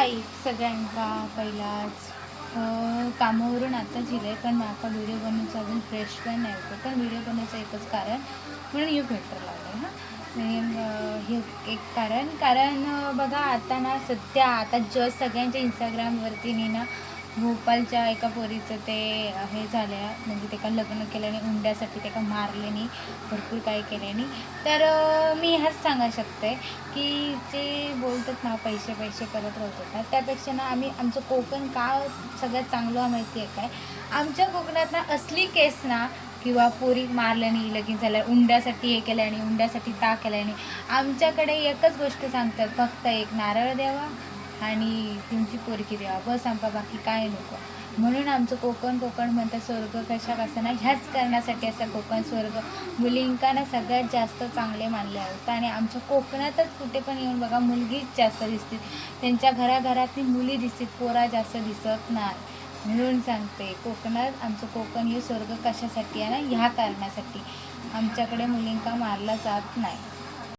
सकाळी सगळ्यांका पहिलाच कामावरून आता जिले पण माका व्हिडिओ बनवण्याचं अजून फ्रेश पण नाही होतं, पण व्हिडिओ बनवायचं एकच कारण म्हणून हे फिल्टर लावलं हां. हे एक कारण बघा आता ना सध्या आता जस्ट सगळ्यांच्या इंस्टाग्रामवरती ना भोपालच्या एका पोरीचं ते हे झालं, म्हणजे त्याला लग्न केल्याने उंड्यासाठी त्याला मारल्याने भरपूर काही केल्याने. तर मी ह्याच सांगा शकते की जे बोलतात ना पैसे करत राहतात ना, त्यापेक्षा ना आम्ही आमचं कोकण का सगळ्यात चांगलं माहिती आहे काय, आमच्या कोकणात ना असली केस ना किंवा पोरी मारल्याने लगीन झाल्या उंड्यासाठी हे केल्याने उंड्यासाठी ता केल्याने आमच्याकडे एकच गोष्ट सांगतात, फक्त एक नारळ द्यावा आणि तुमची पोरकी द्यावा, बस आमका बाकी काय नको. म्हणून आमचं कोकण म्हणतात स्वर्ग कशा ना ह्याच करण्यासाठी असं कोकण स्वर्ग मुलींका ना सगळ्यात जास्त चांगले मानले आहेत. आणि आमच्या कोकणातच कुठे पण येऊन बघा मुलगीच जास्त दिसते, त्यांच्या घराघरातली मुली दिसतील, पोरा जास्त दिसत नाही. म्हणून सांगते कोकणात आमचं कोकण हे स्वर्ग कशासाठी आहे ना, ह्या कारणासाठी आमच्याकडे मुलींका मारला जात नाही.